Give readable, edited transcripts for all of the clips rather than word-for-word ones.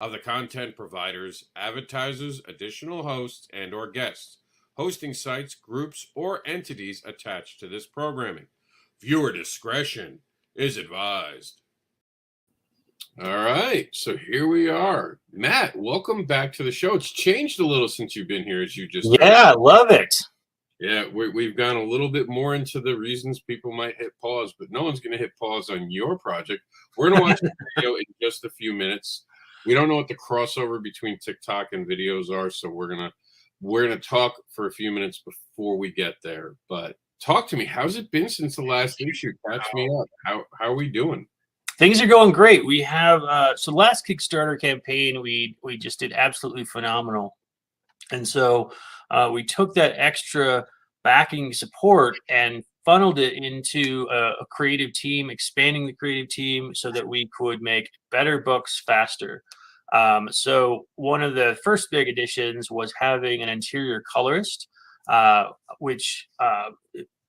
of the content providers, advertisers, additional hosts, and or guests, hosting sites, groups, or entities attached to this programming. Viewer discretion is advised. All right, so here we are. Matt, welcome back to the show. It's changed a little since you've been here, as you just heard. Yeah, love it. Yeah, we've gone a little bit more into the reasons people might hit pause, but no one's going to hit pause on your project. We're going to watch the video in just a few minutes. We don't know what the crossover between TikTok and videos are, so we're gonna talk for a few minutes before we get there. But talk to me. How's it been since the last issue? Catch me up. How are we doing? Things are going great. We have so last Kickstarter campaign we just did absolutely phenomenal, and so we took that extra backing support and funneled it into a creative team, expanding the creative team so that we could make better books faster. So one of the first big additions was having an interior colorist, which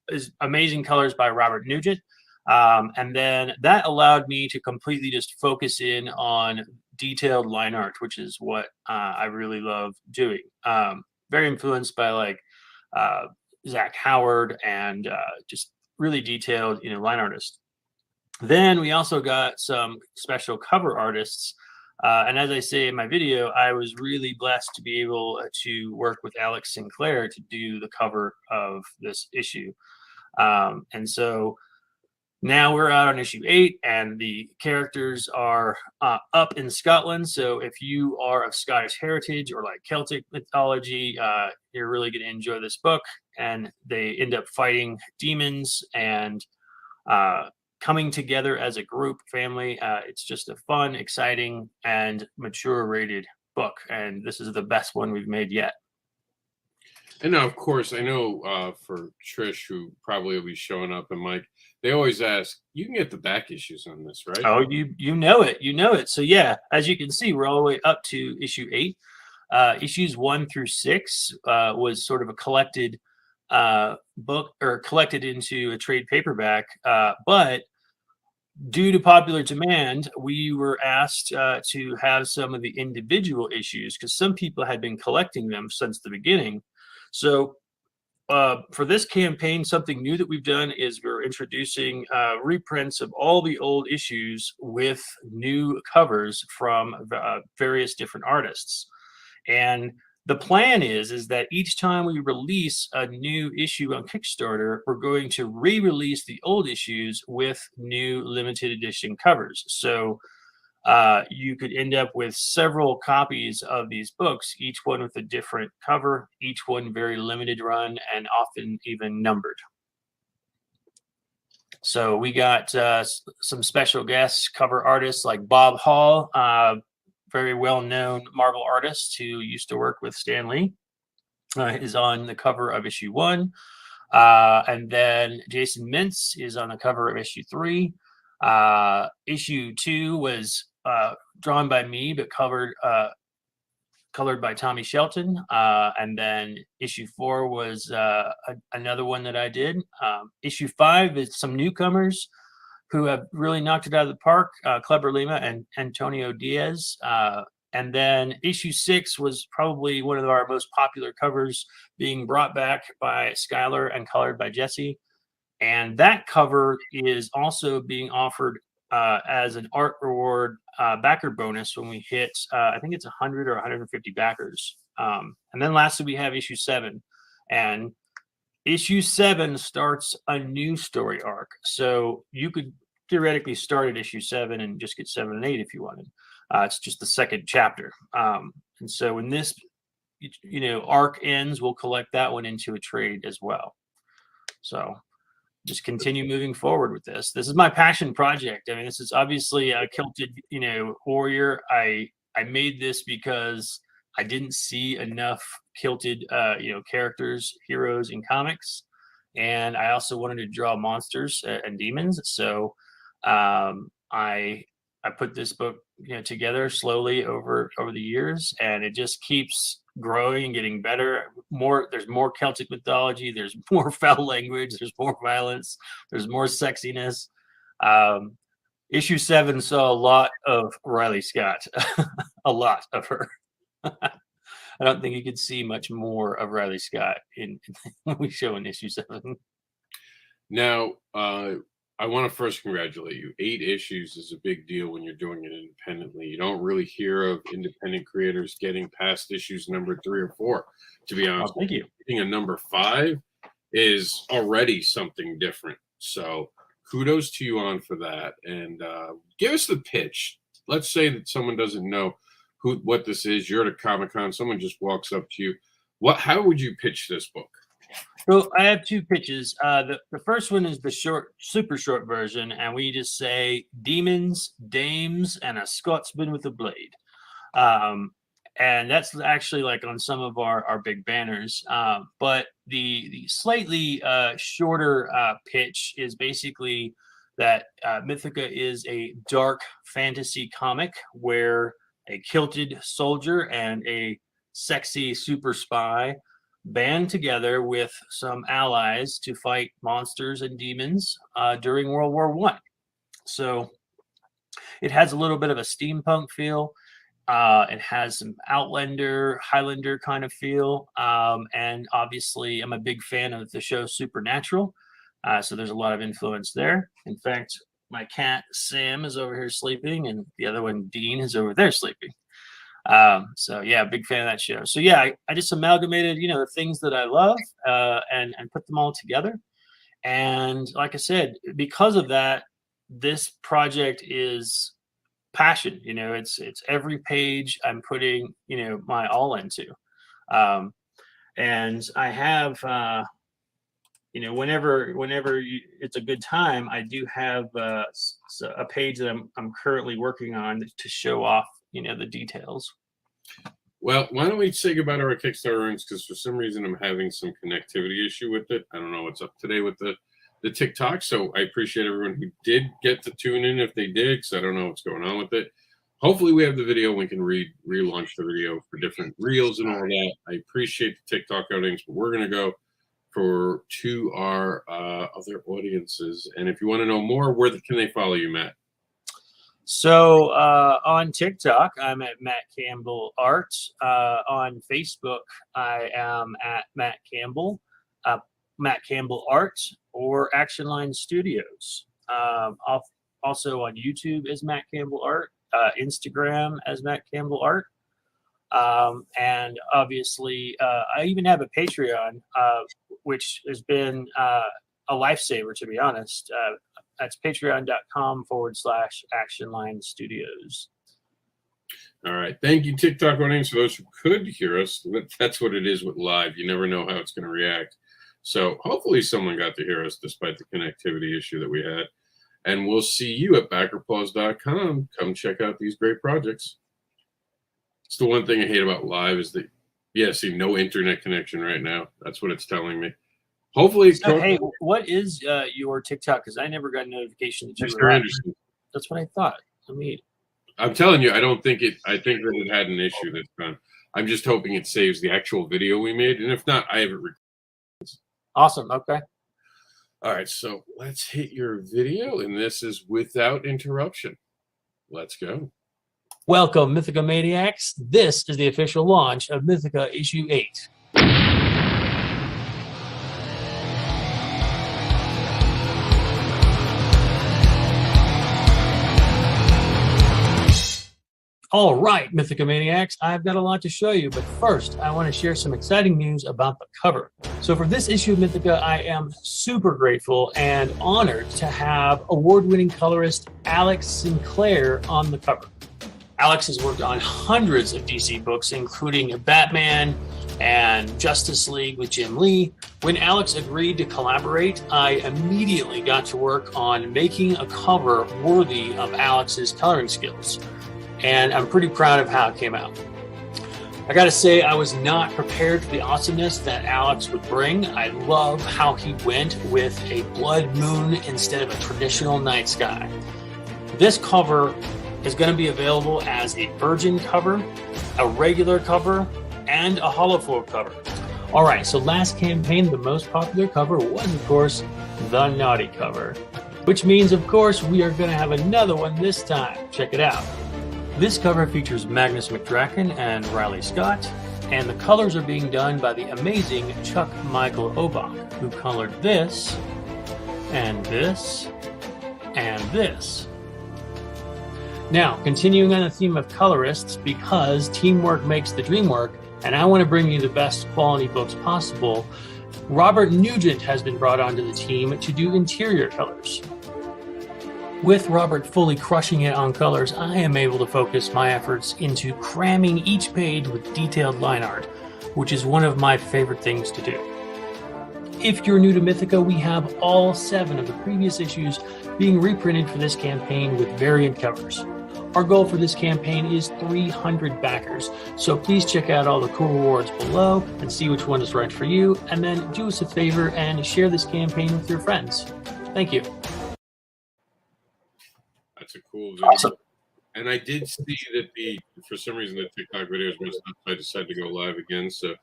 is Amazing Colors by Robert Nugent. And then that allowed me to completely just focus in on detailed line art, which is what I really love doing. Very influenced by like Zach Howard and just really detailed, line artists. Then we also got some special cover artists. And as I say in my video, I was really blessed to be able to work with Alex Sinclair to do the cover of this issue. And so now we're out on issue 8, and the characters are up in Scotland. So if you are of Scottish heritage or like Celtic mythology, you're really going to enjoy this book. And they end up fighting demons and coming together as a group, family. It's just a fun, exciting, and mature rated book. And this is the best one we've made yet. And now, of course, I know for Trish, who probably will be showing up, and Mike, they always ask, you can get the back issues on this, right? Oh, you know it. So yeah, as you can see, we're all the way up to issue 8. Issues 1 through 6 was sort of a collected book, or collected into a trade paperback. But due to popular demand, we were asked to have some of the individual issues because some people had been collecting them since the beginning. So for this campaign, something new that we've done is we're introducing reprints of all the old issues with new covers from various different artists. And the plan is that each time we release a new issue on Kickstarter, we're going to re-release the old issues with new limited edition covers. So you could end up with several copies of these books, each one with a different cover, each one very limited run, and often even numbered. So we got some special guests, cover artists like Bob Hall, very well-known Marvel artist who used to work with Stan Lee, is on the cover of issue 1. And then Jason Mintz is on the cover of issue 3. Issue 2 was drawn by me, but colored by Tommy Shelton. And then issue 4 was another one that I did. Issue 5 is some newcomers who have really knocked it out of the park, Kleber Lima and Antonio Diaz. And then issue 6 was probably one of our most popular covers, being brought back by Skylar and colored by Jesse. And that cover is also being offered as an art reward backer bonus when we hit, I think it's 100 or 150 backers. And then lastly, we have issue 7. And issue 7 starts a new story arc. So you could theoretically start at issue 7 and just get 7 and 8 if you wanted. It's just the second chapter. And so when this arc ends, we'll collect that one into a trade as well. So just continue moving forward with this. This is my passion project. I mean, this is obviously a Kilted, warrior. I made this because I didn't see enough Kilted, characters, heroes in comics, and I also wanted to draw monsters and demons. So I put this book together slowly over the years, and it just keeps growing and getting better. There's more Celtic mythology, there's more foul language, there's more violence, there's more sexiness. Issue 7 saw a lot of Riley Scott. a lot of her. I don't think you could see much more of Riley Scott in when we show in issue 7. Now, I want to first congratulate you. 8 issues is a big deal when you're doing it independently. You don't really hear of independent creators getting past issues number 3 or 4, to be honest. Thank you. Getting a number 5 is already something different. So kudos to you on for that. And give us the pitch. Let's say that someone doesn't know what this is. You're at a Comic-Con. Someone just walks up to you. How would you pitch this book? So I have 2 pitches. The first one is the super short version, and we just say demons, dames, and a Scotsman with a blade. And that's actually like on some of our big banners. But the slightly shorter pitch is basically that Mythica is a dark fantasy comic where a kilted soldier and a sexy super spy band together with some allies to fight monsters and demons during World War I. So it has a little bit of a steampunk feel. It has some Outlander, Highlander kind of feel. And obviously, I'm a big fan of the show Supernatural. So there's a lot of influence there. In fact, my cat Sam is over here sleeping, and the other one, Dean, is over there sleeping. So yeah, big fan of that show. So yeah, I just amalgamated, the things that I love, and put them all together. And like I said, because of that, this project is passion. It's every page I'm putting, my all into. And I have, whenever it's a good time, I do have a page that I'm currently working on to show off, the details. Well, why don't we say goodbye to our Kickstarter earnings, because for some reason I'm having some connectivity issue with it. I don't know what's up today with the TikTok, so I appreciate everyone who did get to tune in if they did, because I don't know what's going on with it. Hopefully we have the video and we can relaunch the video for different reels and all that. I appreciate the TikTok earnings, but we're going to go to our other audiences. And if you want to know more, where can they follow you, Matt? So on TikTok, I'm at Matt Campbell Art. On Facebook, I am at Matt Campbell Art, or Action Line Studios. Also on YouTube is Matt Campbell Art. Instagram as Matt Campbell Art. And obviously, I even have a Patreon, which has been a lifesaver, to be honest. That's patreon.com/Action Line Studios. All right. Thank you, TikTok audience. For those who could hear us, that's what it is with live. You never know how it's going to react. So hopefully someone got to hear us despite the connectivity issue that we had. And we'll see you at backerpaws.com. Come check out these great projects. It's the one thing I hate about live is that, see, no internet connection right now. That's what it's telling me. Hopefully. So, hey, what is your TikTok? Because I never got a notification that you Mr. were Anderson. That's what I thought. I'm telling you, I think that it had an issue this time. I'm just hoping it saves the actual video we made. And if not, I have it recorded. Awesome. Okay. All right. So let's hit your video. And this is without interruption. Let's go. Welcome, Mythica Maniacs. This is the official launch of Mythica issue 8. All right, Mythica Maniacs, I've got a lot to show you, but first I want to share some exciting news about the cover. So for this issue of Mythica, I am super grateful and honored to have award-winning colorist Alex Sinclair on the cover. Alex has worked on hundreds of DC books, including Batman and Justice League with Jim Lee. When Alex agreed to collaborate, I immediately got to work on making a cover worthy of Alex's coloring skills. And I'm pretty proud of how it came out. I gotta say, I was not prepared for the awesomeness that Alex would bring. I love how he went with a blood moon instead of a traditional night sky. This cover is gonna be available as a virgin cover, a regular cover, and a holofoil cover. All right, so last campaign, the most popular cover was, of course, the naughty cover, which means, of course, we are gonna have another one this time. Check it out. This cover features Magnus McDraken and Riley Scott, and the colors are being done by the amazing Chuck Michael Obach, who colored this, and this, and this. Now, continuing on the theme of colorists, because teamwork makes the dream work, and I want to bring you the best quality books possible, Robert Nugent has been brought onto the team to do interior colors. With Robert fully crushing it on colors, I am able to focus my efforts into cramming each page with detailed line art, which is one of my favorite things to do. If you're new to Mythica, we have all 7 of the previous issues being reprinted for this campaign with variant covers. Our goal for this campaign is 300 backers, so please check out all the cool rewards below and see which one is right for you, and then do us a favor and share this campaign with your friends. Thank you. That's a cool video. Awesome. And I did see that for some reason the TikTok videos messed up, so I decided to go live again. So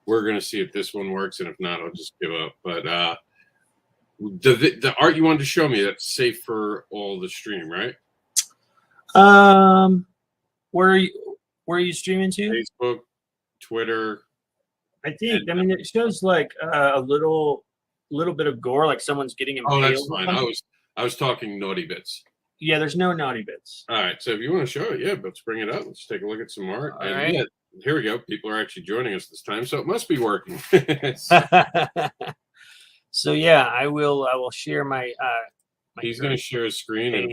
we're gonna see if this one works, and if not, I'll just give up. But the art you wanted to show me, that's safe for all the stream, right? Where are you streaming to? Facebook, Twitter. I think. I mean, it shows like a little bit of gore, like someone's getting impaled. Oh, that's fine. I was talking naughty bits. Yeah, there's no naughty bits. All right, so if you want to show it, yeah, let's bring it up. Let's take a look at some art. All right. Yeah, here we go. People are actually joining us this time, so it must be working. So yeah, I will share my. He's going to share his screen. And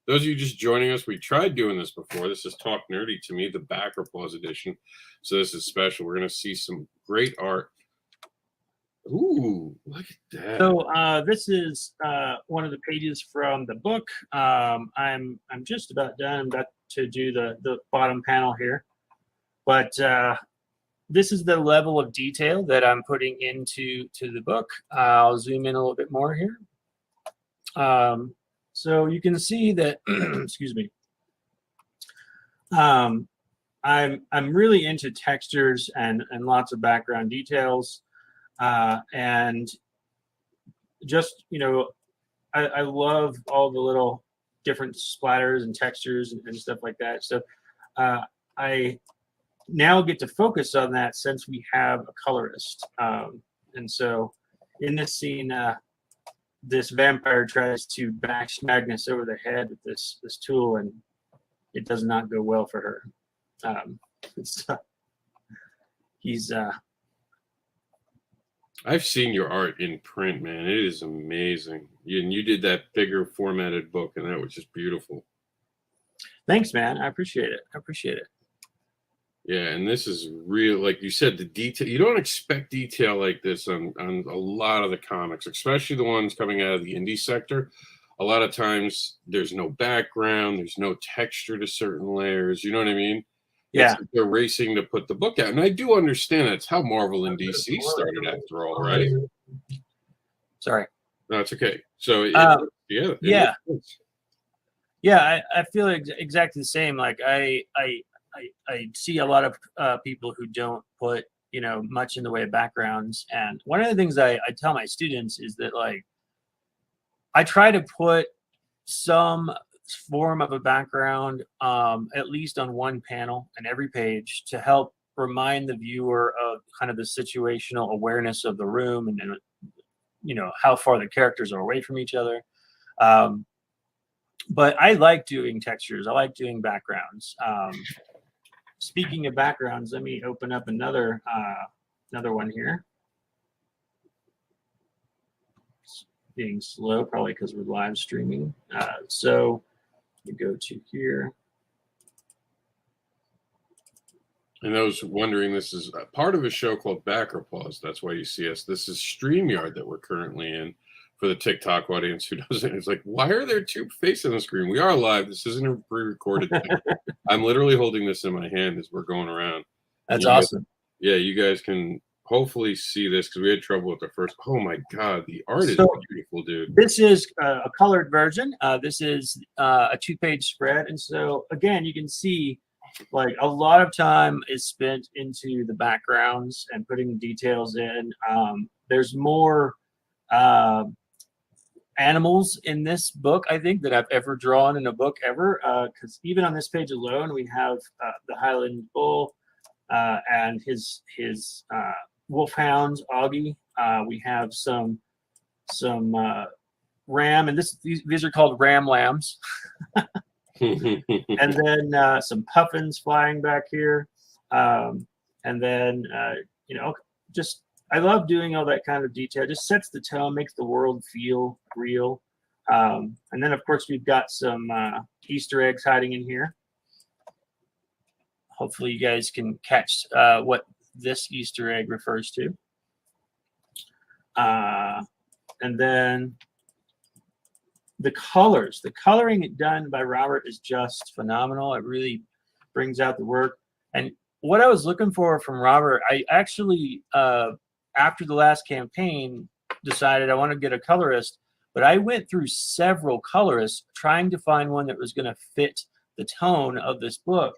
those of you just joining us, we tried doing this before. This is Talk Nerdy to Me, the Backer Pause edition. So this is special. We're going to see some great art. Ooh, look at that. So this is one of the pages from the book. I'm just about done. I'm about to do the bottom panel here, but this is the level of detail that I'm putting into the book. I'll zoom in a little bit more here. So you can see that. Excuse me. I'm really into textures and lots of background details. And just, I love all the little different splatters and textures and stuff like that. So I now get to focus on that since we have a colorist. And so in this scene, this vampire tries to bash Magnus over the head with this tool, and it does not go well for her. I've seen your art in print, man. It is amazing. And you did that bigger formatted book, and that was just beautiful. Thanks, man. I appreciate it. Yeah, and this is real. Like you said, the detail. You don't expect detail like this on a lot of the comics, especially the ones coming out of the indie sector. A lot of times there's no background, there's no texture to certain layers. You know what I mean? Yeah, they're racing to put the book out, and I do understand that's how Marvel and DC started, after all, right? Sorry, no, it's okay. So yeah, I feel exactly the same. Like I see a lot of people who don't put much in the way of backgrounds, and one of the things I tell my students is that like I try to put some form of a background at least on one panel and every page to help remind the viewer of kind of the situational awareness of the room and how far the characters are away from each other. But I like doing textures. I like doing backgrounds. Speaking of backgrounds, let me open up another one here. It's being slow, probably because we're live streaming. So you go to here. And I was wondering, this is part of a show called Backer Pause. That's why you see us. This is StreamYard that we're currently in for the TikTok audience who doesn't. It's like, why are there two faces on the screen? We are live. This isn't a pre-recorded thing. I'm literally holding this in my hand as we're going around. That's awesome. You guys can hopefully see this because we had trouble with the first. Oh my God, the art is beautiful, dude. This is a colored version. This is a 2-page spread. And so again, you can see like a lot of time is spent into the backgrounds and putting details in. There's more animals in this book, I think, that I've ever drawn in a book ever. Because even on this page alone, we have the Highland bull and his wolfhound Augie. We have some ram, and these are called ram lambs. And then some puffins flying back here, and then just I love doing all that kind of detail. It just sets the tone, makes the world feel real. And then of course we've got some Easter eggs hiding in here. Hopefully you guys can catch what this Easter egg refers to. And then the coloring done by Robert is just phenomenal. It really brings out the work. And what I was looking for from Robert, I actually, after the last campaign, decided I want to get a colorist, but I went through several colorists trying to find one that was going to fit the tone of this book.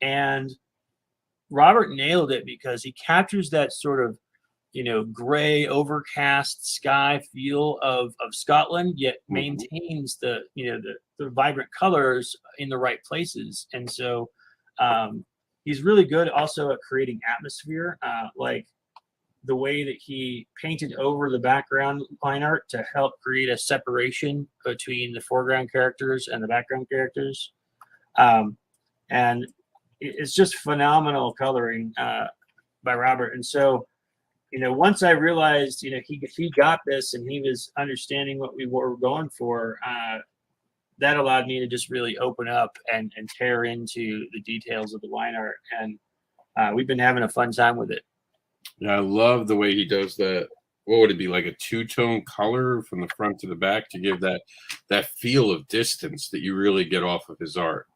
And Robert nailed it because he captures that sort of, gray, overcast sky feel of Scotland, yet maintains the vibrant colors in the right places. And so he's really good also at creating atmosphere, like the way that he painted over the background line art to help create a separation between the foreground characters and the background characters. And it's just phenomenal coloring by Robert. And so, once I realized, he got this and he was understanding what we were going for, that allowed me to just really open up and tear into the details of the line art. And we've been having a fun time with it. Yeah, I love the way he does that. What would it be, like a two-tone color from the front to the back to give that feel of distance that you really get off of his art?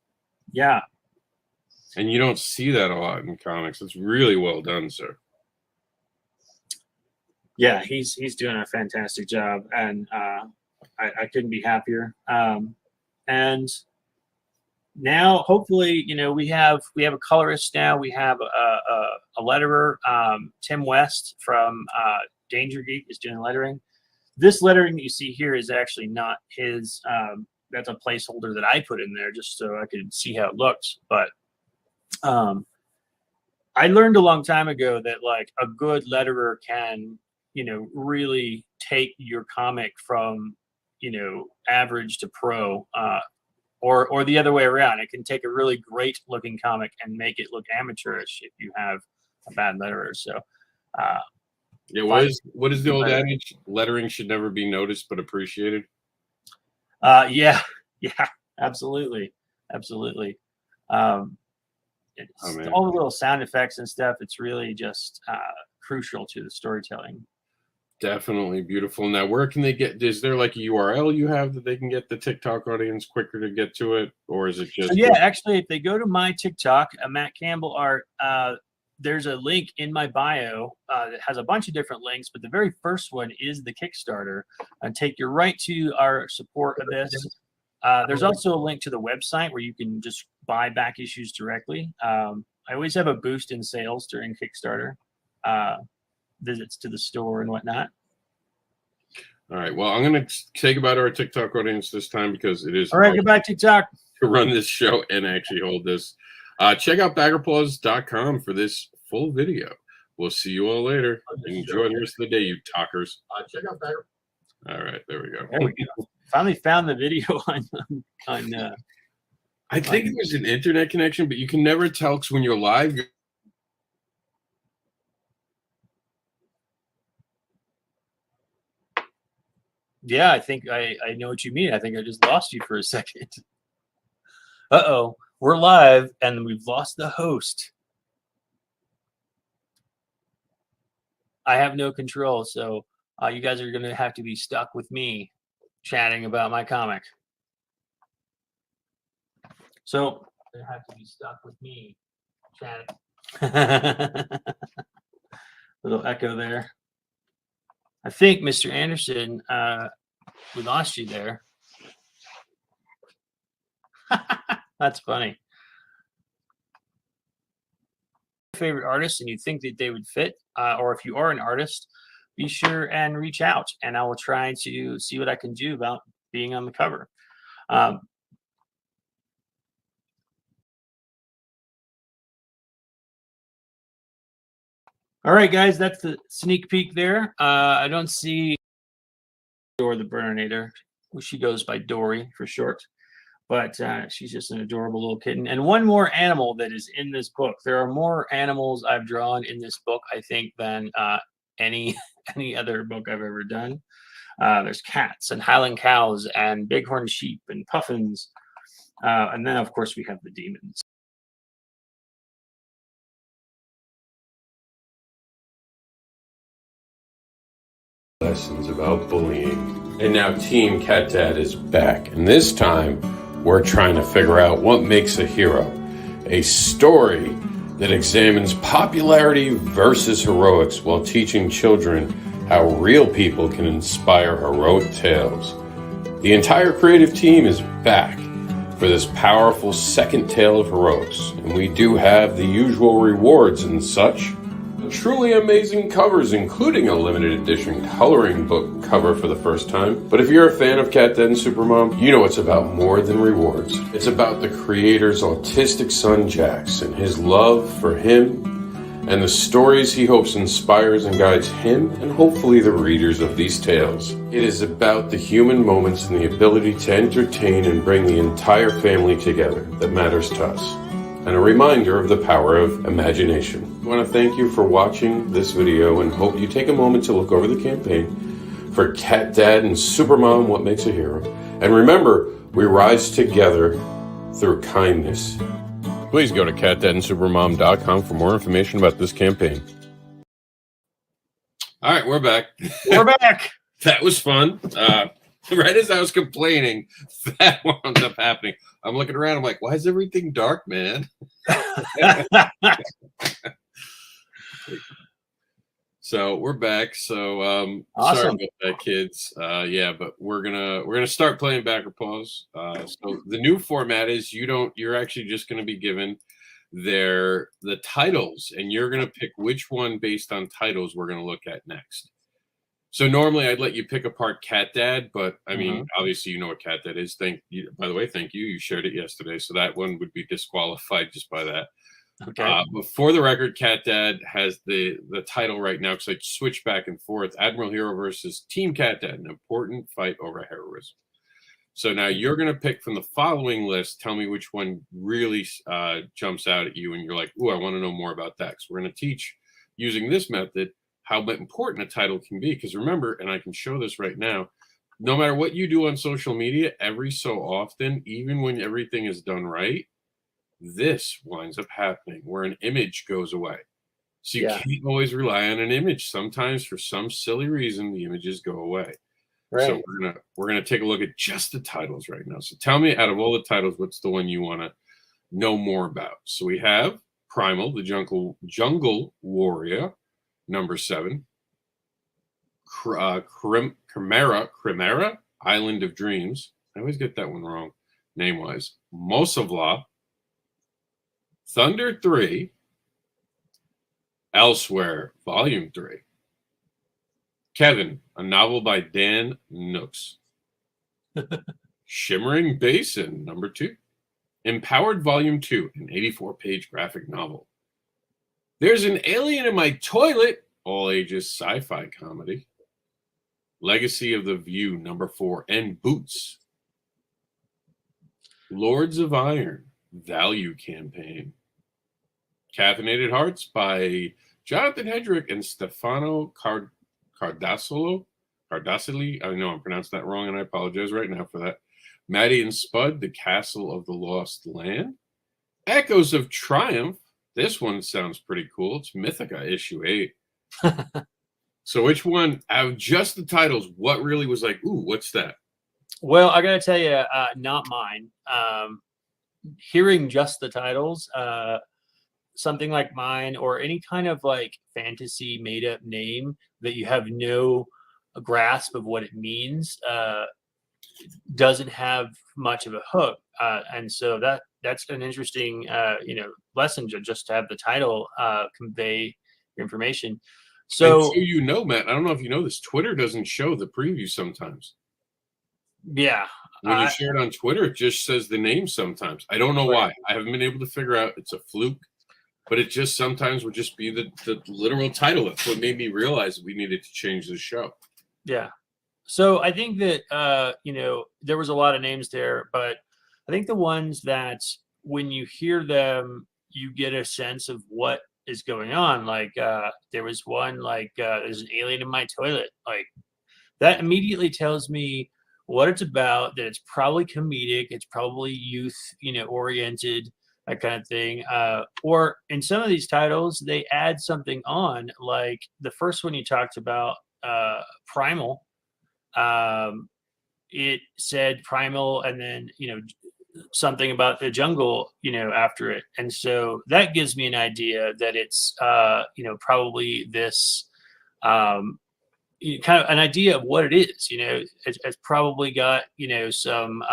Yeah. And you don't see that a lot in comics. It's really well done, sir. Yeah, he's doing a fantastic job, and I couldn't be happier. And now, hopefully, we have a colorist now. We have a letterer, Tim West from Danger Geek is doing lettering. This lettering that you see here is actually not his. That's a placeholder that I put in there just so I could see how it looks. But I learned a long time ago that like a good letterer can really take your comic from average to pro, or the other way around. It can take a really great looking comic and make it look amateurish if you have a bad letterer. So yeah, what is the old adage? Lettering should never be noticed but appreciated. Yeah, absolutely. All the little sound effects and stuff, it's really just crucial to the storytelling. Definitely beautiful. Now, where can they get? Is there like a URL you have that they can get the TikTok audience quicker to get to it, or is it just? So, actually, if they go to my TikTok, Matt Campbell Art, there's a link in my bio that has a bunch of different links, but the very first one is the Kickstarter, and take you right to our support of this. There's also a link to the website where you can just buy back issues directly. I always have a boost in sales during Kickstarter. Visits to the store and whatnot. All right. Well, I'm going to say goodbye to our TikTok audience this time because it is all right. Goodbye, TikTok. To run this show and actually hold this. Check out baggerpaws.com for this full video. We'll see you all later. Enjoy the rest of the day, you talkers. Check out Bagger. All right. There we go. There we go. Finally found the video on. I think it was an internet connection, but you can never tell because when you're live. Yeah, I think I know what you mean. I think I just lost you for a second. Uh-oh, we're live and we've lost the host. I have no control, so you guys are going to have to be stuck with me chatting about my comic. So they have to be stuck with me chatting. Little echo there. I think, Mr. Anderson, we lost you there. That's funny. Favorite artist, and you think that they would fit, or if you are an artist, be sure and reach out, and I will try to see what I can do about being on the cover. All right, guys, that's the sneak peek there. I don't see Dora the Burninator. She goes by Dory for short, but she's just an adorable little kitten. And one more animal that is in this book. There are more animals I've drawn in this book, I think, than any other book I've ever done. There's cats and Highland cows and bighorn sheep and puffins. And then, of course, we have the demons. Lessons about bullying. And now Team Cat Dad is back. And this time, we're trying to figure out what makes a hero. A story that examines popularity versus heroics while teaching children how real people can inspire heroic tales. The entire creative team is back for this powerful second tale of heroics. And we do have the usual rewards and such. Truly amazing covers, including a limited edition coloring book cover for the first time. But if you're a fan of Cat Dad and Supermom, you know it's about more than rewards. It's about the creator's autistic son Jax and his love for him and the stories he hopes inspires and guides him and hopefully the readers of these tales. It is about the human moments and the ability to entertain and bring the entire family together that matters to us. And a reminder of the power of imagination. I want to thank you for watching this video and hope you take a moment to look over the campaign for Cat Dad and Supermom, What Makes a Hero. And remember, we rise together through kindness. Please go to catdadandsupermom.com for more information about this campaign. All right, we're back. We're back. That was fun. Right as I was complaining, that wound up happening. I'm looking around. I'm like, why is everything dark, man? So we're back. So Awesome. sorry about that, kids. Yeah, but we're gonna start playing back or pause. So the new format is you're actually just gonna be given the titles, and you're gonna pick which one based on titles we're gonna look at next. So normally I'd let you pick apart Cat Dad, but I mean, obviously you know what Cat Dad is. Thank you. By the way, thank you. You shared it yesterday, so that one would be disqualified just by that. Okay. But for the record, Cat Dad has the title right now because I switch back and forth. Admiral Hero versus Team Cat Dad, an important fight over heroism. So now you're going to pick from the following list. Tell me which one really jumps out at you, and you're like, "Ooh, I want to know more about that." So we're going to teach using this method how important a title can be. Because remember, and I can show this right now, no matter what you do on social media, every so often, even when everything is done right, this winds up happening where an image goes away. So you can't always rely on an image. Sometimes for some silly reason, the images go away. Right. So we're gonna take a look at just the titles right now. So tell me, out of all the titles, what's the one you want to know more about? So we have Primal, the Jungle Warrior, number 7. Chimera, Island of Dreams. I always get that one wrong, name-wise. Mosavla, Thunder 3, Elsewhere, Volume 3. Kevin, a novel by Dan Nooks. Shimmering Basin, number 2. Empowered, Volume 2, an 84-page graphic novel. There's an Alien in My Toilet, all-ages sci-fi comedy. Legacy of the View, number 4, and Boots. Lords of Iron, Value Campaign. Caffeinated Hearts by Jonathan Hedrick and Stefano Cardasili. I know I'm pronouncing that wrong, and I apologize right now for that. Maddie and Spud, The Castle of the Lost Land. Echoes of Triumph. This one sounds pretty cool. It's Mythica, issue 8. So which one, out of just the titles, what really was like, ooh, what's that? Well, I got to tell you, not mine. Hearing just the titles, something like mine or any kind of like fantasy made up name that you have no grasp of what it means doesn't have much of a hook. And so that's an interesting, lesson just to have the title convey your information. So you know, Matt, I don't know if you know this, Twitter doesn't show the preview sometimes. yeah, When you share it on Twitter, it just says the name sometimes. I don't know why. I haven't been able to figure out. It's a fluke, but it just sometimes would just be the literal title. That's what made me realize that we needed to change the show. yeah. So I think that there was a lot of names there, but I think the ones that when you hear them, you get a sense of what is going on. Like there was one like there's an alien in my toilet. Like that immediately tells me what it's about, that it's probably comedic, it's probably youth, oriented, that kind of thing. Or in some of these titles, they add something on, like the first one you talked about, Primal. It said Primal, and then, something about the jungle, after it. And so that gives me an idea that it's, probably this, kind of an idea of what it is. It's probably got some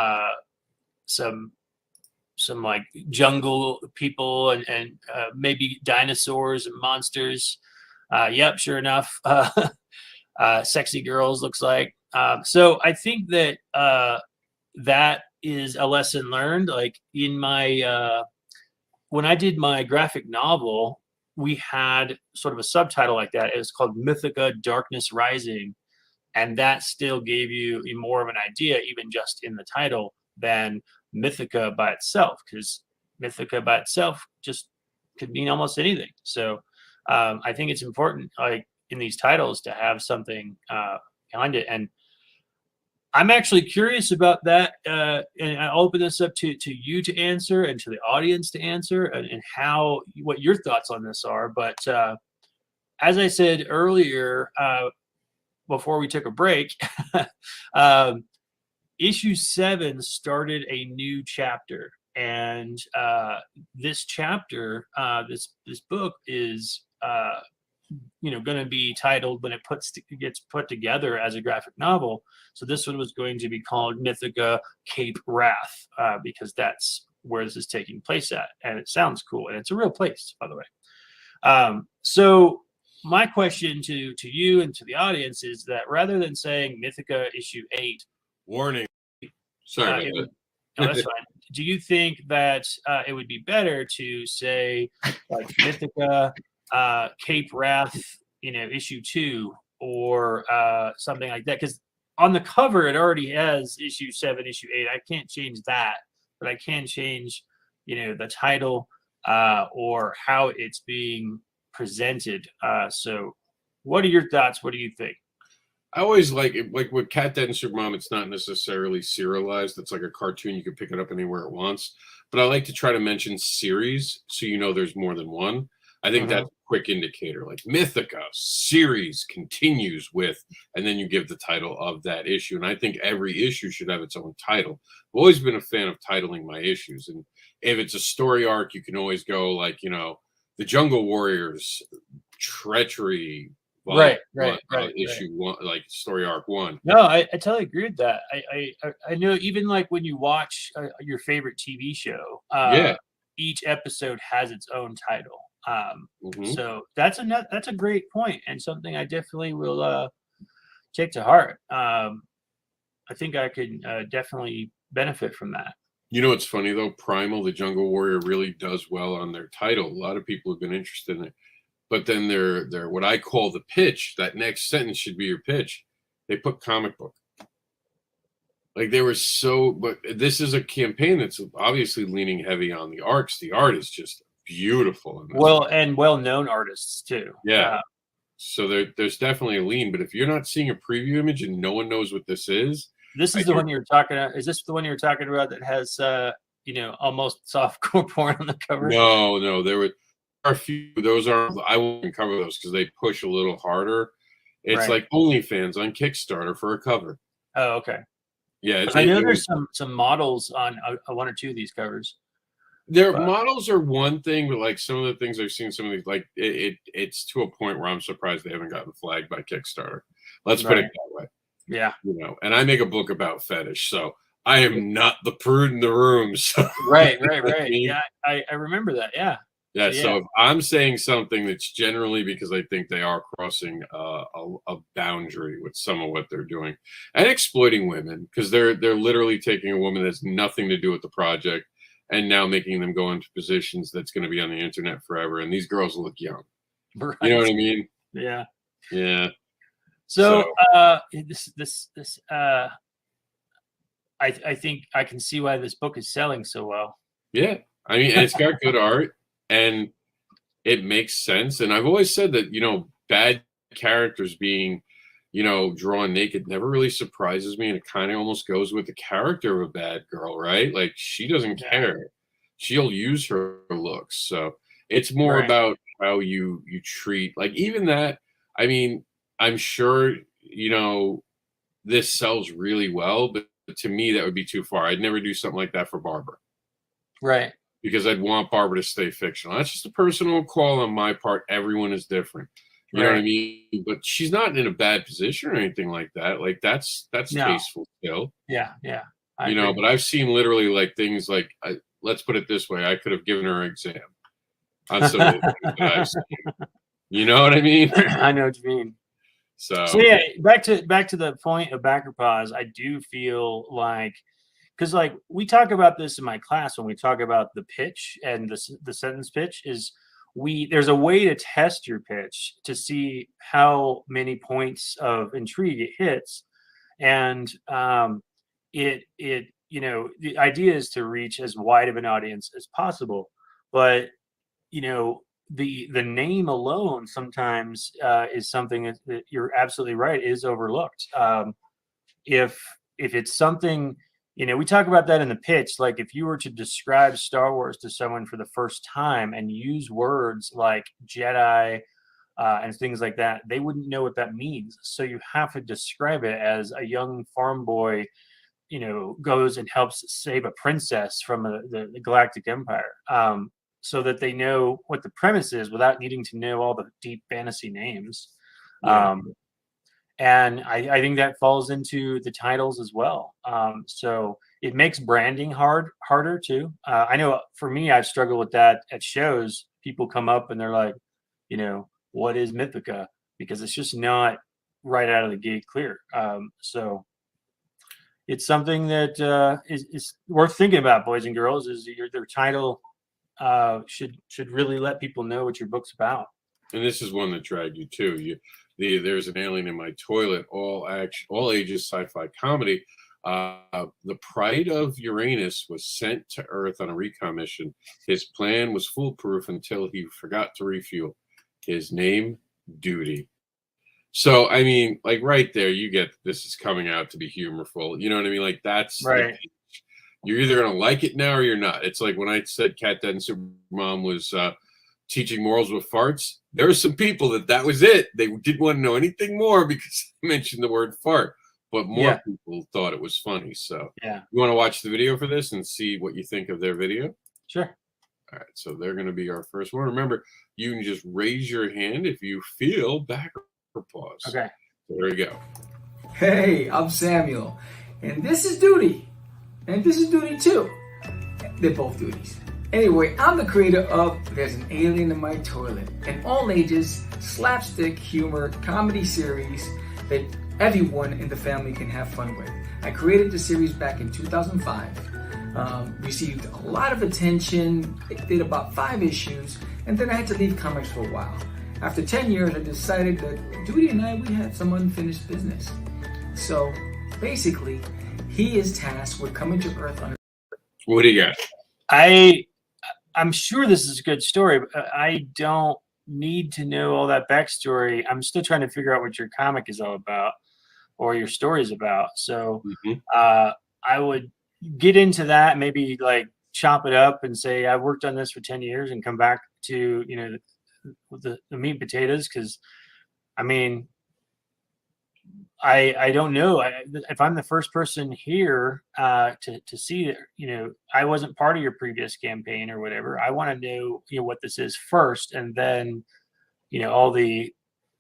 like jungle people and maybe dinosaurs and monsters. Yep, sure enough. Sexy girls, looks like. So I think that that is a lesson learned. Like in my when I did my graphic novel, we had sort of a subtitle like that. It was called Mythica'd Darkness Rising. And that still gave you more of an idea, even just in the title, than Mythica by itself, because Mythica by itself just could mean almost anything. So I think it's important, like in these titles, to have something behind it. And I'm actually curious about that, and I'll open this up to you to answer and to the audience to answer, and what your thoughts on this are. But as I said earlier, before we took a break, issue 7 started a new chapter, and this chapter, this book is going to be titled, when it gets put together as a graphic novel. So this one was going to be called Mythica Cape Wrath, because that's where this is taking place at, and it sounds cool, and it's a real place, by the way. So my question to you and to the audience is that rather than saying Mythica issue 8, warning, sorry about that. No, that's fine. Do you think that it would be better to say like Mythica Cape Wrath, issue 2, or something like that? Because on the cover it already has issue 7, issue 8. I can't change that, but I can change, the title or how it's being presented. So what are your thoughts? What do you think? I always like with Cat Dad and Supermom, it's not necessarily serialized. It's like a cartoon. You can pick it up anywhere it wants. But I like to try to mention series so there's more than one. I think that's a quick indicator. Like Mythica series continues with, and then you give the title of that issue. And I think every issue should have its own title. I've always been a fan of titling my issues. And if it's a story arc, you can always go like, the Jungle Warriors, Treachery, Right. Issue 1, like story arc 1. No, I totally agree with that. I know, even like when you watch your favorite TV show, each episode has its own title. So that's a great point, and something I definitely will take to heart. I think I could definitely benefit from that. It's funny though, Primal, the Jungle Warrior, really does well on their title. A lot of people have been interested in it. But then they're what I call the pitch, that next sentence should be your pitch. They put comic book. Like they were but this is a campaign that's obviously leaning heavy on the arcs. The art is just beautiful. And well-known artists too. Yeah. So there's definitely a lean, but if you're not seeing a preview image and no one knows what this is. This is the one you're talking about. Is this the one you're talking about that has almost softcore porn on the cover? No, there are a few. Those are, I won't cover those because they push a little harder. It's like OnlyFans on Kickstarter for a cover. Oh, okay. Yeah, I know there's some models on one or two of these covers. Models are one thing, but like some of the things I've seen, some of these, like it's to a point where I'm surprised they haven't gotten flagged by Kickstarter. Let's put it that way. Yeah. And I make a book about fetish, so I am not the prude in the room. So. Right. Yeah, I remember that. Yeah. Yeah, So, so yeah. if I'm saying something, that's generally because I think they are crossing a boundary with some of what they're doing and exploiting women, because they're literally taking a woman that's nothing to do with the project and now making them go into positions that's going to be on the internet forever. And these girls look young. You know Right. what I mean? Yeah. Yeah. So So this I think I can see why this book is selling so well. yeah, I mean, and it's got good art and it makes sense. And I've always said that, bad characters being, drawn naked never really surprises me. And it kind of almost goes with the character of a bad girl, right? Like she doesn't Yeah. care. She'll use her looks. So it's more Right. about how you treat, like, even that. I mean, I'm sure, this sells really well, but to me, that would be too far. I'd never do something like that for Barbara, Right. because I'd want Barbara to stay fictional. That's just a personal call on my part. Everyone is different. You know what I Right. mean? But she's not in a bad position or anything like that. Like that's No. tasteful still. Yeah. Yeah. I agree. But I've seen literally like things like, let's put it this way, I could have given her an exam on some of the things that I've seen. You know what I mean? I know what you mean. So So yeah, back to the point of backer pause. I do feel like, because like we talk about this in my class when we talk about the pitch and the sentence pitch, is there's a way to test your pitch to see how many points of intrigue it hits, and the idea is to reach as wide of an audience as possible, but the name alone sometimes is something that you're absolutely right is overlooked. If it's something, we talk about that in the pitch. Like if you were to describe Star Wars to someone for the first time and use words like Jedi and things like that, they wouldn't know what that means. So you have to describe it as a young farm boy, goes and helps save a princess from the Galactic Empire, so that they know what the premise is without needing to know all the deep fantasy names. yeah, And I think that falls into the titles as well. So it makes branding harder too. I know for me, I've struggled with that at shows. People come up and they're like, what is Mythica? Because it's just not right out of the gate clear. So it's something that is worth thinking about, boys and girls. Is their title should really let people know what your book's about. and this is one that dragged you too. There's an alien in my toilet, all action, all ages sci-fi comedy. The Pride of Uranus was sent to Earth on a recon mission. His plan was foolproof until he forgot to refuel. His name, Duty. So, I mean, like right there, you get this is coming out to be humorful. You know what I mean? Like that's the Right. pitch. You're either gonna like it now or you're not. It's like when I said Cat Dad and Supermom was teaching morals with farts. There were some people that was it. They didn't want to know anything more because I mentioned the word fart. But more Yeah. people thought it was funny. So Yeah. you want to watch the video for this and see what you think of their video? Sure. All right, so they're going to be our first one. Remember, you can just raise your hand if you feel back or pause. Okay. So there we go. Hey, I'm Samuel, and this is Duty, and this is Duty too. They're both duties. Anyway, I'm the creator of There's an Alien in My Toilet, an all ages slapstick humor comedy series that everyone in the family can have fun with. I created the series back in 2005. Received a lot of attention. It did about 5 issues, and then I had to leave comics for a while. After 10 years, I decided that Duty and I, we had some unfinished business. So basically, he is tasked with coming to Earth on. What do you got? I'm sure this is a good story, but I don't need to know all that backstory. I'm still trying to figure out what your comic is all about or your story is about. So I would get into that, maybe like chop it up and say I've worked on this for 10 years and come back to the meat and potatoes, because I mean I don't know if I'm the first person here to see it. I wasn't part of your previous campaign or whatever. I want to know what this is first, and then all the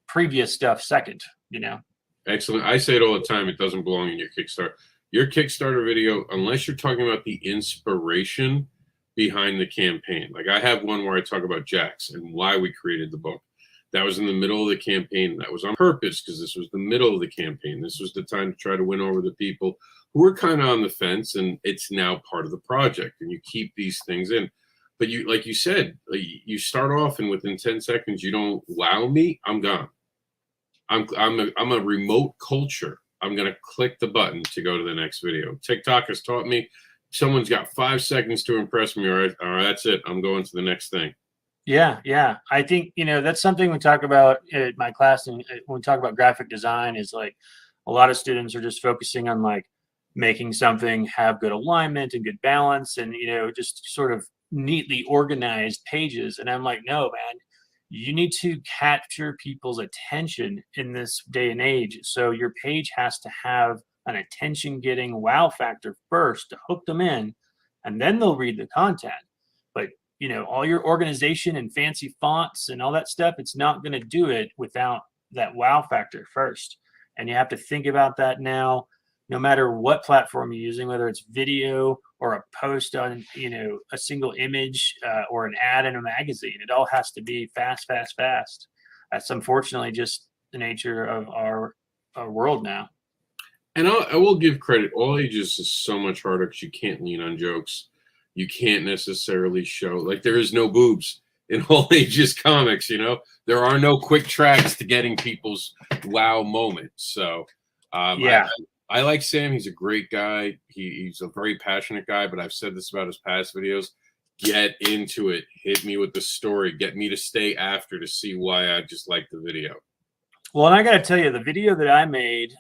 previous stuff second. Excellent. I say it all the time. It doesn't belong in your Kickstarter. Your Kickstarter video, unless you're talking about the inspiration, behind the campaign. Like I have one where I talk about Jax and why we created the book. That was in the middle of the campaign. That was on purpose because this was the middle of the campaign. This was the time to try to win over the people who were kind of on the fence, and it's now part of the project. And you keep these things in. But you, like you said, you start off and within 10 seconds, you don't wow me, I'm gone. I'm a remote culture. I'm going to click the button to go to the next video. TikTok has taught me someone's got 5 seconds to impress me. All right, that's it. I'm going to the next thing. Yeah, yeah. I think, that's something we talk about at my class, and when we talk about graphic design, is like a lot of students are just focusing on like making something have good alignment and good balance and, just sort of neatly organized pages. And I'm like, no, man, you need to capture people's attention in this day and age. So your page has to have an attention getting wow factor first to hook them in, and then they'll read the content. But all your organization and fancy fonts and all that stuff, it's not going to do it without that wow factor first. And you have to think about that now, no matter what platform you're using, whether it's video or a post on, a single image or an ad in a magazine. It all has to be fast, fast, fast. That's unfortunately just the nature of our world now. And I will give credit. All ages is so much harder because you can't lean on jokes. You can't necessarily show, like, there is no boobs in all ages comics, There are no quick tracks to getting people's wow moments. So, yeah. I like Sam. He's a great guy. He's a very passionate guy, but I've said this about his past videos. Get into it. Hit me with the story. Get me to stay after to see why I just like the video. Well, and I got to tell you, the video that I made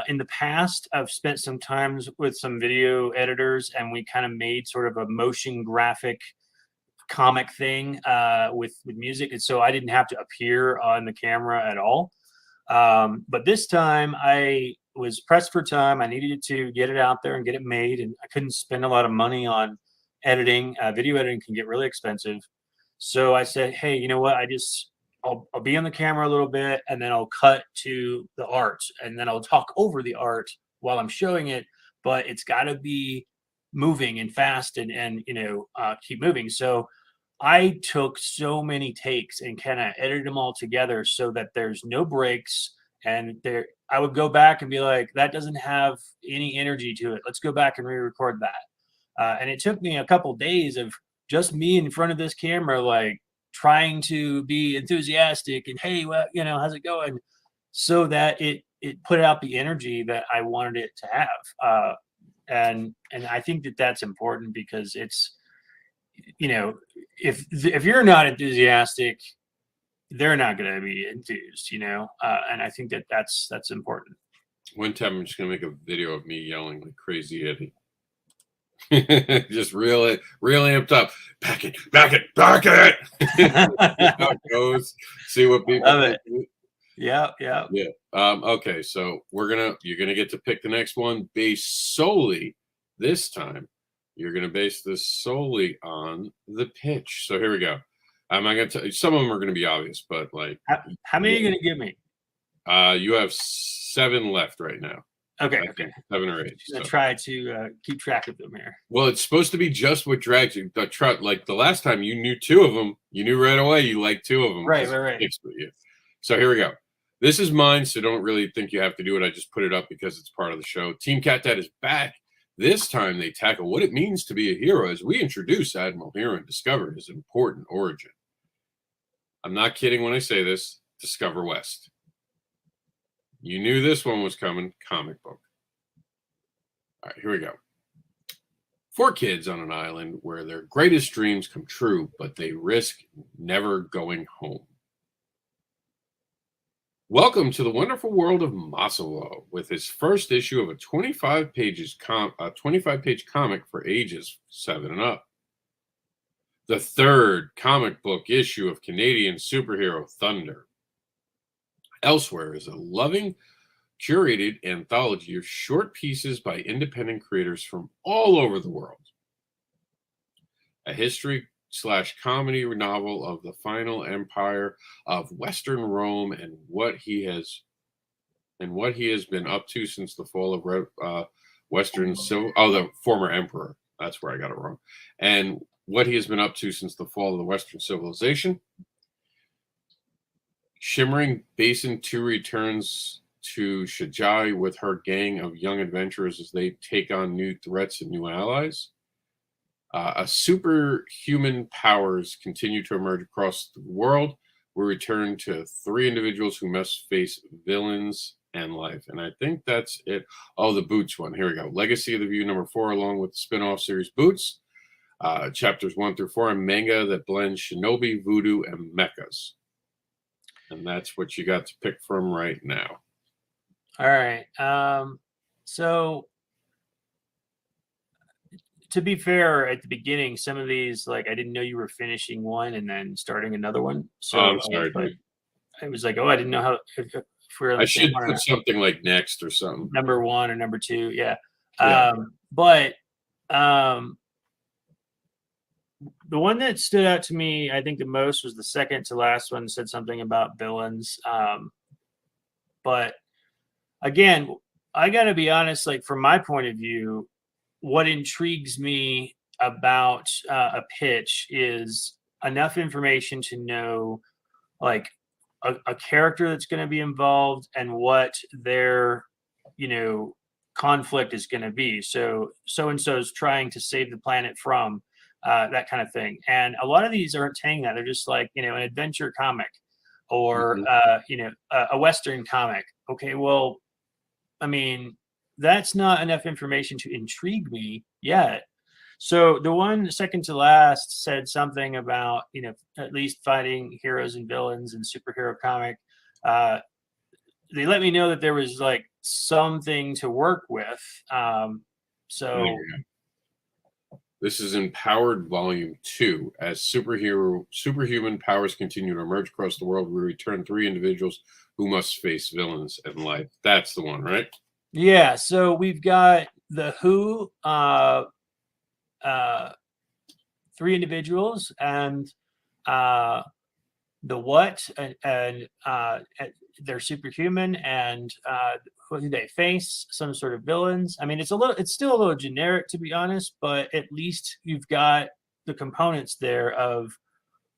in the past, I've spent some time with some video editors, and we kind of made sort of a motion graphic comic thing with music. And so I didn't have to appear on the camera at all. But this time I was pressed for time. I needed to get it out there and get it made, and I couldn't spend a lot of money on editing. Video editing can get really expensive. So I said, hey, you know what? I'll be on the camera a little bit, and then I'll cut to the art, and then I'll talk over the art while I'm showing it, but it's got to be moving and fast and keep moving. So I took so many takes and kind of edited them all together so that there's no breaks. And I would go back and be like, that doesn't have any energy to it. Let's go back and re-record that. And it took me a couple days of just me in front of this camera, like trying to be enthusiastic and, hey, well, how's it going? So that it put out the energy that I wanted it to have. And I think that that's important because it's, if you're not enthusiastic, they're not going to be enthused, and I think that that's important. One time I'm just going to make a video of me yelling like crazy Eddie. Just really amped up. Back it. How it goes. See what people love it. Yeah. Okay, so you're gonna get to pick the next one based solely this time. You're gonna base this solely on the pitch. So here we go. I'm not gonna tell you, some of them are gonna be obvious, but like how many are you gonna give me? You have 7 left right now. Okay. 7 or 8. I'm gonna try to keep track of them here. Well, it's supposed to be just what drags you. Like the last time you knew 2 of them, you knew right away you liked 2 of them. Right. So here we go. This is mine, so don't really think you have to do it. I just put it up because it's part of the show. Team Cat Dad is back. This time they tackle what it means to be a hero as we introduce Admiral Hero and discover his important origin. I'm not kidding when I say this. Discover West. You knew this one was coming. Comic book. All right, here we go. 4 kids on an island where their greatest dreams come true, but they risk never going home. Welcome to the wonderful world of Maslow with his first issue of a 25-page comic for ages 7 and up. The 3rd comic book issue of Canadian superhero Thunder. Elsewhere is a loving, curated anthology of short pieces by independent creators from all over the world. A history/comedy novel of the final empire of Western Rome and what he has been up to since the fall of the former emperor. That's where I got it wrong. And what he has been up to since the fall of the Western civilization. Shimmering Basin 2 returns to Shajai with her gang of young adventurers as they take on new threats and new allies. A superhuman powers continue to emerge across the world. We return to 3 individuals who must face villains and life. And I think that's it. Oh, the Boots one. Here we go. Legacy of the View number 4, along with the spin-off series Boots. Chapters 1 through 4, a manga that blends shinobi, voodoo, and mechas. And that's what you got to pick from right now. All right. So to be fair, at the beginning, some of these, like, I didn't know you were finishing one and then starting another one. So I'm sorry, I was like, oh, I didn't know how. If we're on the I same should one or put not. something like next or something. Number 1 or number 2, yeah. Yeah. The one that stood out to me, I think the most, was the second to last one. Said something about villains. But again, I got to be honest. Like, from my point of view, what intrigues me about a pitch is enough information to know, like, a character that's going to be involved and what their, conflict is going to be. So and so is trying to save the planet from that kind of thing. And a lot of these aren't saying that. They're just like, an adventure comic or a Western comic. Okay, well, I mean, that's not enough information to intrigue me yet. So the one second to last said something about, at least fighting heroes and villains in superhero comic. They let me know that there was like something to work with. So this is Empowered Volume 2. As superhuman powers continue to emerge across the world, we return 3 individuals who must face villains and life. That's the one, right? Yeah. So we've got the Who, 3 individuals, and the What, and they're superhuman, and who do they face? Some sort of villains. I mean, it's still a little generic, to be honest, but at least you've got the components there of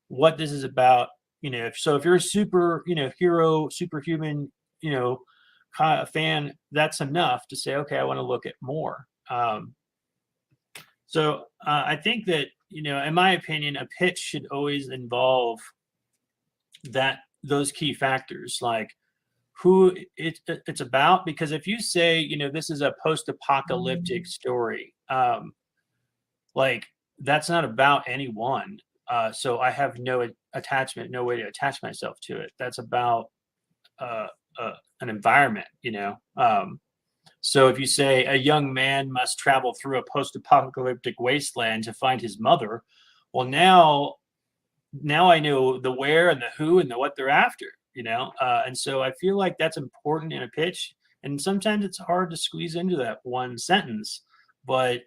what this is about. If you're a hero, superhuman, kind of fan, that's enough to say, okay, I want to look at more. So I think that, in my opinion, a pitch should always involve those key factors, like who it's about. Because if you say, this is a post-apocalyptic story, like, that's not about anyone. So I have no way to attach myself to it. That's about an environment, So if you say a young man must travel through a post-apocalyptic wasteland to find his mother, well, now I know the where and the who and the what they're after, and so I feel like that's important in a pitch. And sometimes it's hard to squeeze into that one sentence, but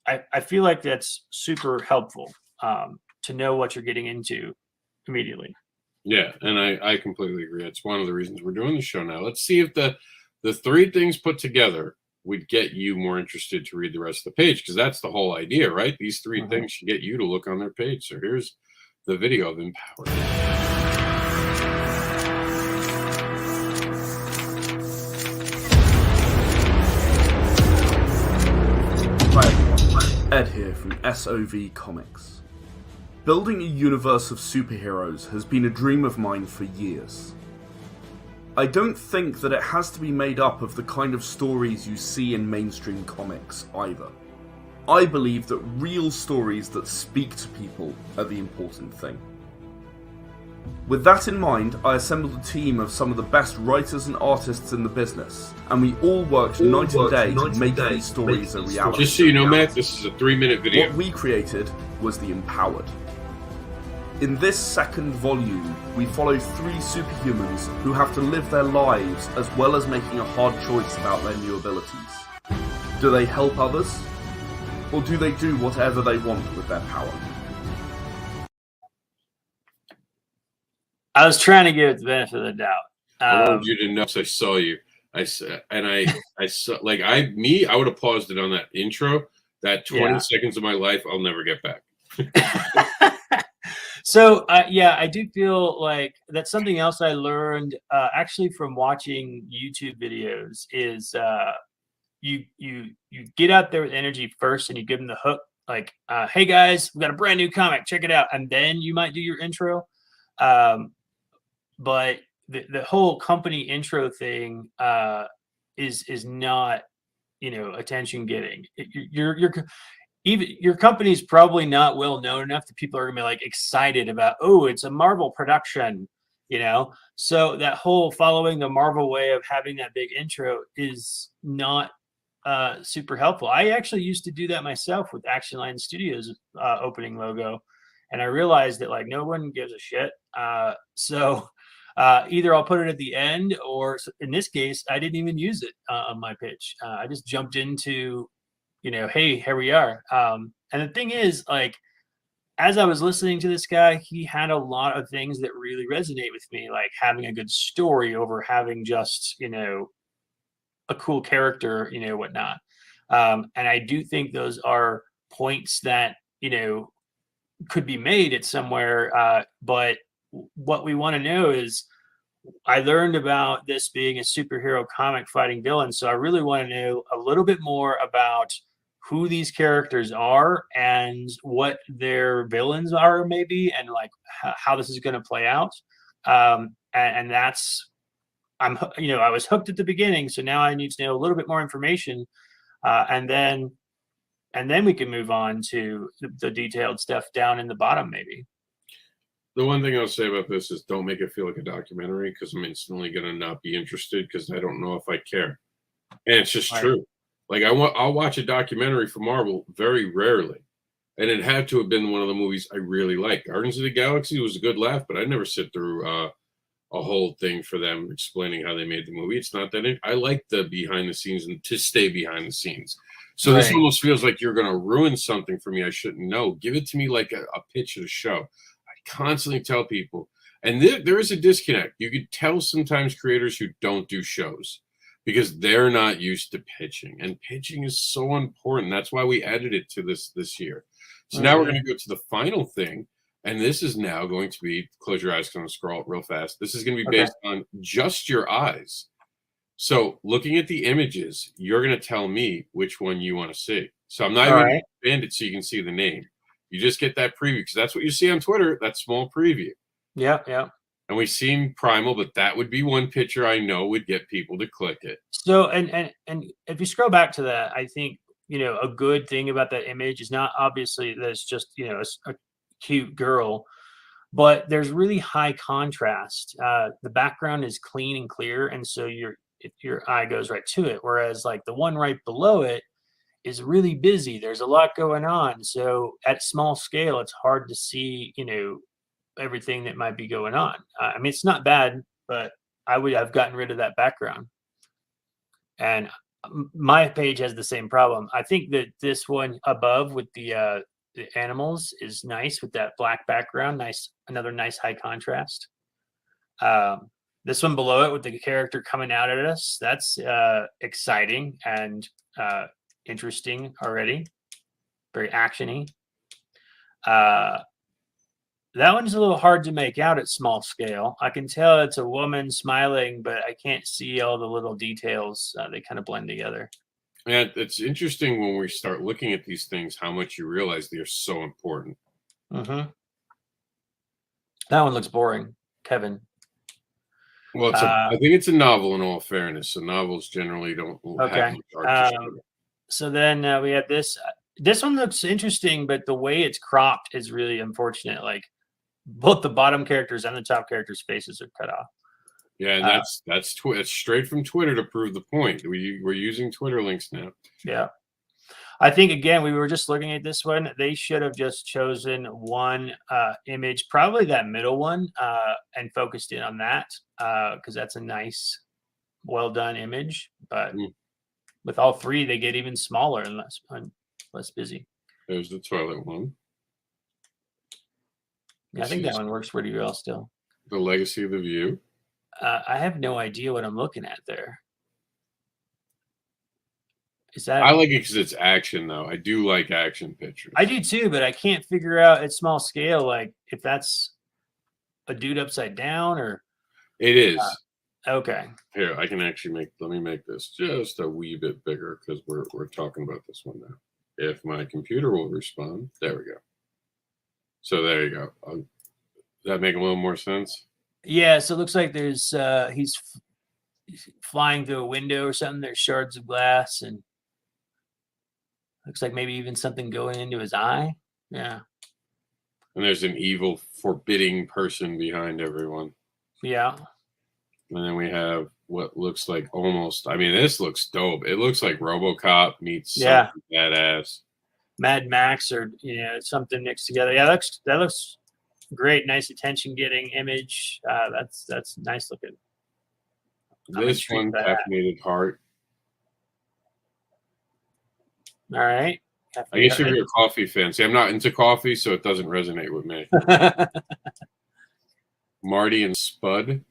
I feel like that's super helpful to know what you're getting into immediately. Yeah, and I completely agree. It's one of the reasons we're doing the show now. Let's see if the 3 things put together would get you more interested to read the rest of the page, because that's the whole idea, right? These 3 things should get you to look on their page. So here's the video of Empowered. Hi everyone, Ed here from SOV Comics. Building a universe of superheroes has been a dream of mine for years. I don't think that it has to be made up of the kind of stories you see in mainstream comics either. I believe that real stories that speak to people are the important thing. With that in mind, I assembled a team of some of the best writers and artists in the business, and we all worked night and day to make these stories a reality. Just so you know, Matt, this is a 3-minute video. What we created was the Empowered. In this second volume, we follow 3 superhumans who have to live their lives as well as making a hard choice about their new abilities. Do they help others? Or do they do whatever they want with their power? I was trying to give it the benefit of the doubt. I wanted you to know, I saw you. I saw, like, I would have paused it on that intro. That 20 seconds of my life, I'll never get back. So yeah, I do feel like that's something else I learned actually from watching YouTube videos is you get out there with energy first and you give them the hook, like hey guys, we got a brand new comic, check it out, and then you might do your intro. But the whole company intro thing is not, you know, attention getting. Even your company's probably not well known enough that people are gonna be like excited about, oh, it's a Marvel production, you know. So that whole following the Marvel way of having that big intro is not super helpful. I actually used to do that myself with Action Line Studios opening logo, and I realized that like no one gives a shit. So either I'll put it at the end, or in this case, I didn't even use it on my pitch. I just jumped into, you know, hey, here we are. And the thing is, like, as I was listening to this guy, he had a lot of things that really resonate with me, like having a good story over having just, you know, a cool character, you know, whatnot. And I do think those are points that, you know, could be made at somewhere. But what we want to know is, I learned about this being a superhero comic fighting villains, so I really want to know a little bit more about who these characters are and what their villains are, maybe, and like how this is going to play out. And that's, you know, I was hooked at the beginning, so now I need to know a little bit more information, and then we can move on to the detailed stuff down in the bottom, maybe. The one thing I'll say about this is don't make it feel like a documentary, because I'm instantly going to not be interested because I don't know if I care. And it's just true. Like I'll watch a documentary for Marvel very rarely. And it had to have been one of the movies I really like. Guardians of the Galaxy was a good laugh, but I never sit through a whole thing for them explaining how they made the movie. It's not that I like the behind the scenes and to stay behind the scenes. So this almost feels like you're going to ruin something for me I shouldn't know. Give it to me like a pitch of the show. Constantly tell people, and there is a disconnect. You could tell sometimes creators who don't do shows because they're not used to pitching, and pitching is so important. That's why we added it to this year. So now we're going to go to the final thing, and this is now going to be, close your eyes, because I'm going to scroll real fast. This is going to be based on just your eyes. So looking at the images, you're going to tell me which one you want to see. So I'm not even going to expand it so you can see the name. You just get that preview, because that's what you see on Twitter, that small preview. Yeah, yeah. And we've seen Primal, but that would be one picture I know would get people to click it. So, and if you scroll back to that, I think, you know, a good thing about that image is not obviously that it's just, you know, a cute girl, but there's really high contrast. The background is clean and clear, and so your eye goes right to it. Whereas like the one right below it is really busy. There's a lot going on. So at small scale, it's hard to see, you know, everything that might be going on. I mean, it's not bad, but I would have gotten rid of that background. And my page has the same problem. I think that this one above with the animals is nice with that black background. Nice, another nice high contrast. This one below it with the character coming out at us, that's exciting and interesting already. Very actiony. That one's a little hard to make out at small scale. I can tell it's a woman smiling, but I can't see all the little details. They kind of blend together. And it's interesting when we start looking at these things, how much you realize they're so important. Mm-hmm. That one looks boring, Kevin. Well, I think it's a novel, in all fairness. So novels generally don't have much art. So then we have this. This one looks interesting, but the way it's cropped is really unfortunate. Like both the bottom characters and the top characters' faces are cut off. Yeah, and that's straight from Twitter to prove the point. We're using Twitter links now. Yeah. I think, again, we were just looking at this one. They should have just chosen one image, probably that middle one, and focused in on that, because that's a nice, well-done image. But with all three, they get even smaller and less busy. There's the toilet one. Yeah, I think that one works pretty well still. The Legacy of the View. I have no idea what I'm looking at there. Is that? I like it because it's action, though. I do like action pictures. I do too, but I can't figure out at small scale, like if that's a dude upside down or. It is. Okay. Here, I can actually let me make this just a wee bit bigger because we're talking about this one now. If my computer will respond, there we go. So there you go. Does that make a little more sense? Yeah. So it looks like there's he's flying through a window or something. There's shards of glass and looks like maybe even something going into his eye. Yeah. And there's an evil, forbidding person behind everyone. Yeah. And then we have what looks like almost, I mean, this looks dope. It looks like RoboCop meets something badass. Mad Max or something mixed together. Yeah, that looks great. Nice attention getting image. That's nice looking. This one, Caffeinated Heart. All right. I guess you're a coffee fan. See, I'm not into coffee, so it doesn't resonate with me. Marty and Spud.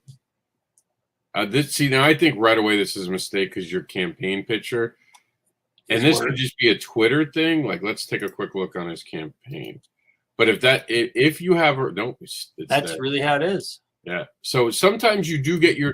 Now I think right away this is a mistake because your campaign picture. And this could just be a Twitter thing. Like, let's take a quick look on his campaign. But if you have that's really how it is. Yeah. So sometimes you do get your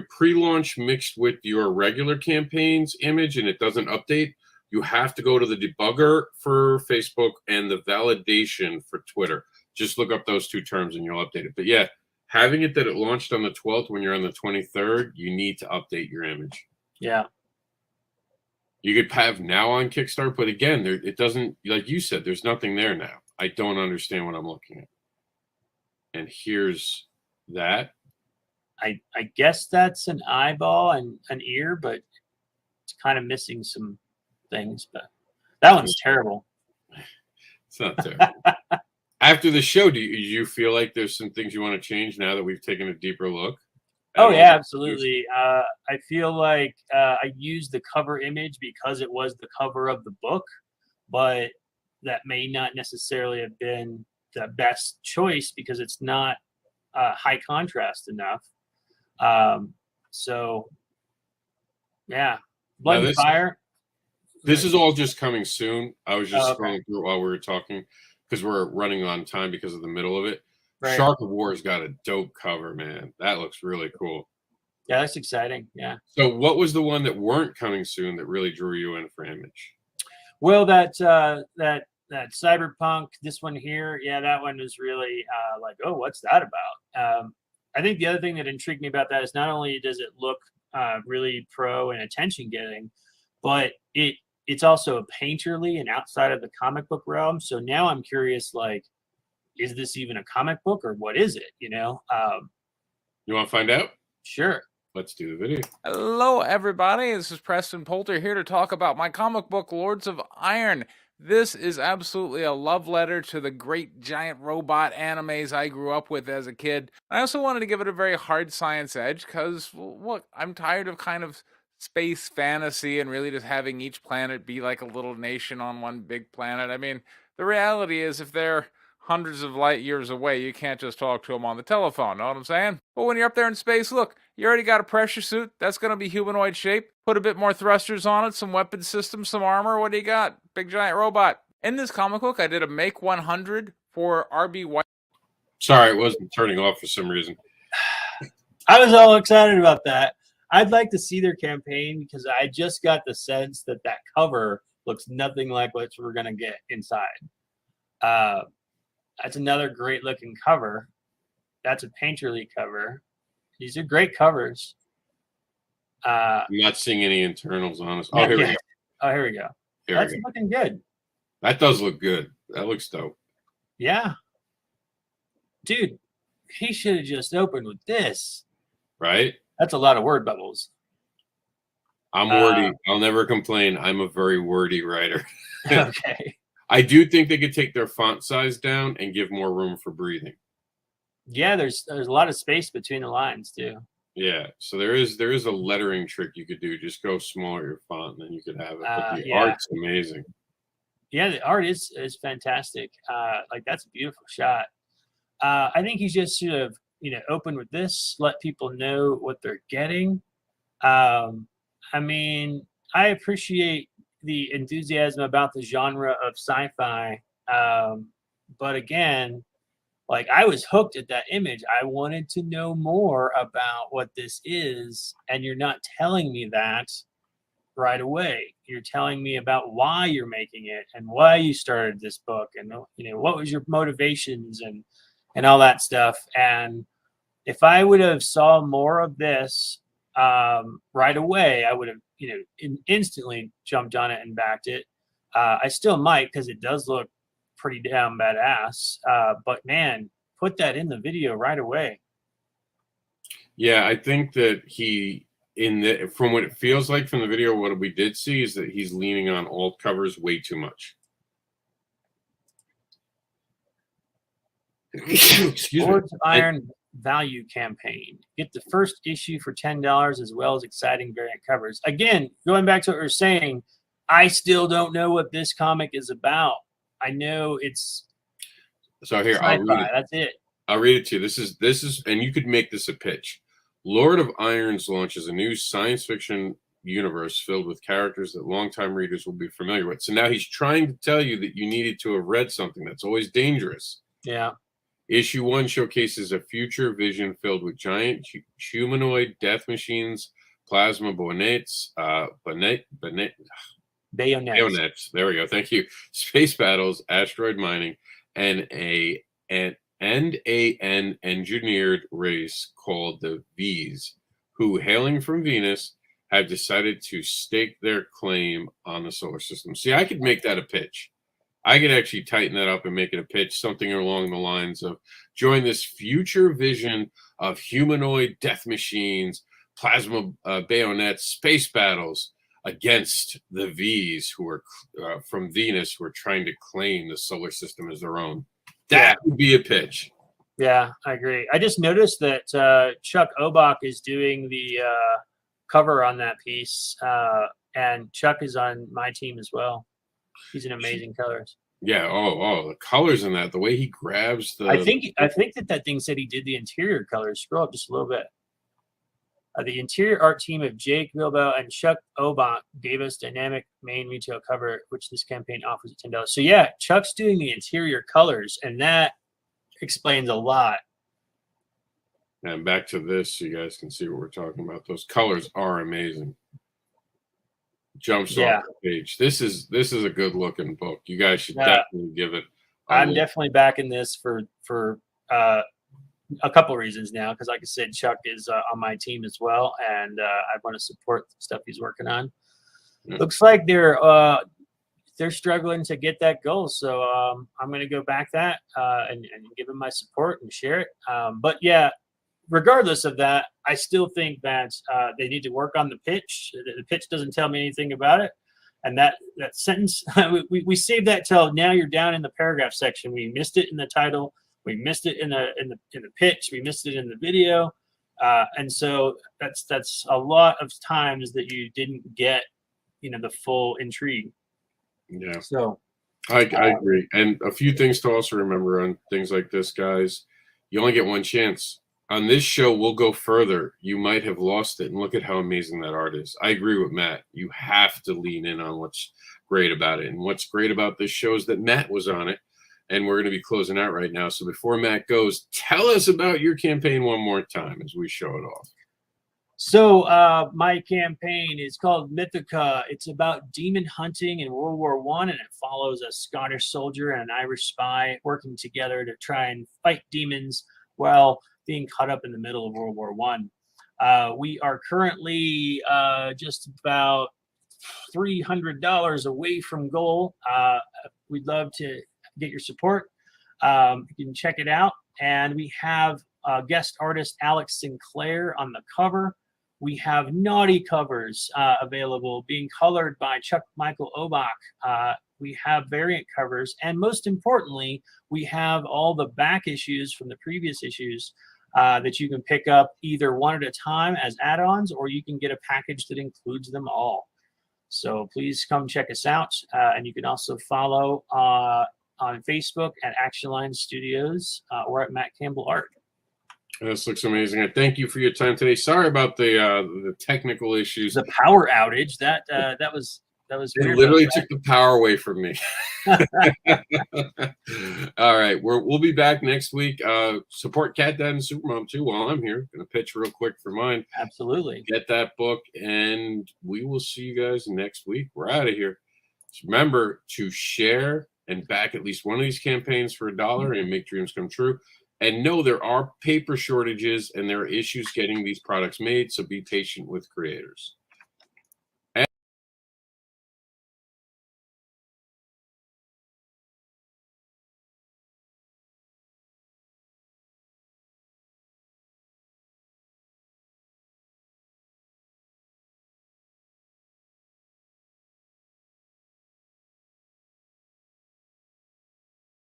pre-launch mixed with your regular campaign's image, and it doesn't update. You have to go to the debugger for Facebook and the validation for Twitter. Just look up those two terms, and you'll update it. But yeah, having it that it launched on the 12th when you're on the 23rd, you need to update your image. Yeah. You could have now on Kickstarter, but again, it doesn't, like you said, there's nothing there now. I don't understand what I'm looking at. And here's that. I guess that's an eyeball and an ear, but it's kind of missing some things. But that one's terrible. It's not terrible. After the show, do you feel like there's some things you want to change now that we've taken a deeper look? Oh, yeah, absolutely. I feel like I used the cover image because it was the cover of the book, but that may not necessarily have been the best choice because it's not high contrast enough. So, yeah. Blood and Fire. This is all just coming soon. I was just scrolling through while we were talking because we're running on time because of the middle of it. Right. Shark of War's got a dope cover, man. That looks really cool. Yeah, that's exciting. Yeah. So what was the one that weren't coming soon that really drew you in for image? Well, that Cyberpunk, this one here, yeah, that one was really like, oh, what's that about? I think the other thing that intrigued me about that is not only does it look really pro and attention getting, but it's also a painterly and outside of the comic book realm. So now I'm curious, like, is this even a comic book or what is it? You want to find out? Sure. Let's do the video. Hello, everybody. This is Preston Poulter here to talk about my comic book, Lords of Iron. This is absolutely a love letter to the great giant robot animes I grew up with as a kid. I also wanted to give it a very hard science edge because, look, I'm tired of kind of space fantasy and really just having each planet be like a little nation on one big planet. I mean, the reality is if they're hundreds of light years away, you can't just talk to them on the telephone, know what I'm saying? But when you're up there in space, look, you already got a pressure suit. That's going to be humanoid shape. Put a bit more thrusters on it, some weapon systems, some armor. What do you got? Big giant robot. In this comic book, I did a Make 100 for RB White. Sorry, it wasn't turning off for some reason. I was all excited about that. I'd like to see their campaign because I just got the sense that cover looks nothing like what we're going to get inside. That's another great looking cover. That's a painterly cover. These are great covers. I'm not seeing any internals on us. Oh, here we go. Oh, here we go. That's looking good. That does look good. That looks dope. Yeah. Dude, he should have just opened with this. Right? That's a lot of word bubbles. I'm wordy. I'll never complain. I'm a very wordy writer. Okay. I do think they could take their font size down and give more room for breathing. Yeah, there's a lot of space between the lines too. Yeah, so there is a lettering trick you could do. Just go smaller your font, and then you could have it. But the art's amazing. Yeah, the art is fantastic. Like that's a beautiful shot. I think he just should have open with this, let people know what they're getting. I mean, I appreciate the enthusiasm about the genre of sci-fi. But again, like I was hooked at that image. I wanted to know more about what this is, and you're not telling me that right away. You're telling me about why you're making it and why you started this book, and what was your motivations and all that stuff. And if I would have saw more of this right away, I would have instantly jumped on it and backed it. I still might, because it does look pretty damn badass. But man, put that in the video right away. Yeah, I think that from what it feels like from the video, what we did see is that he's leaning on alt covers way too much. Excuse me. Lords of Iron value campaign. Get the first issue for $10 as well as exciting variant covers. Again, going back to what we were saying, I still don't know what this comic is about. I know it's here. I'll read it. That's it. I'll read it to you. This is, and you could make this a pitch. Lord of Irons launches a new science fiction universe filled with characters that longtime readers will be familiar with. So now he's trying to tell you that you needed to have read something. That's always dangerous. Yeah. Issue 1 showcases a future vision filled with giant humanoid death machines, plasma bayonets. There we go. Thank you. Space battles, asteroid mining, and an engineered race called the V's, who, hailing from Venus, have decided to stake their claim on the solar system. See, I could make that a pitch. I could actually tighten that up and make it a pitch, something along the lines of join this future vision of humanoid death machines, plasma bayonets, space battles against the V's, who are from Venus, who are trying to claim the solar system as their own. That would be a pitch. Yeah, I agree. I just noticed that Chuck Obach is doing the cover on that piece, and Chuck is on my team as well. He's in amazing colors. Yeah. Oh, the colors in that. The way he grabs the. I think that thing said he did the interior colors. Scroll up just a little bit. The interior art team of Jake Bilbao and Chuck Obach gave us dynamic main retail cover, which this campaign offers at $10. So yeah, Chuck's doing the interior colors, and that explains a lot. And back to this, so you guys can see what we're talking about. Those colors are amazing. Jumps off the page. This is a good looking book. You guys should definitely give it. I'm definitely backing this for a couple reasons now, because like I said, Chuck is on my team as well, and I want to support the stuff he's working on. Looks like they're struggling to get that goal, so I'm going to go back that and give him my support and share it. But yeah, regardless of that, I still think that they need to work on the pitch. The pitch doesn't tell me anything about it, and that sentence we saved that till now. You're down in the paragraph section. We missed it in the title. We missed it in the pitch. We missed it in the video, and so that's a lot of times that you didn't get, the full intrigue. Yeah. So I agree. And a few things to also remember on things like this, guys. You only get one chance. On this show, we'll go further. You might have lost it, and look at how amazing that art is. I agree with Matt. You have to lean in on what's great about it, and what's great about this show is that Matt was on it. And we're going to be closing out right now. So before Matt goes, tell us about your campaign one more time as we show it off. So my campaign is called Mythica'. It's about demon hunting in World War I, and it follows a Scottish soldier and an Irish spy working together to try and fight demons while being caught up in the middle of World War I. We are currently just about $300 away from goal. We'd love to get your support. You can check it out. And we have guest artist Alex Sinclair on the cover. We have naughty covers available being colored by Chuck Michael Obach. We have variant covers. And most importantly, we have all the back issues from the previous issues that you can pick up either one at a time as add-ons, or you can get a package that includes them all. So please come check us out. And you can also follow on Facebook at Action Line Studios or at Matt Campbell Art. This looks amazing. And thank you for your time today. Sorry about the technical issues. The power outage that was That was It weird. literally took the power away from me. All right, we'll be back next week. Support Cat Dad and Supermom too while I'm here. Gonna pitch real quick for mine. Absolutely. Get that book, and we will see you guys next week. We're out of here. Just remember to share and back at least one of these campaigns for $1 and make dreams come true. And know there are paper shortages and there are issues getting these products made, so be patient with creators.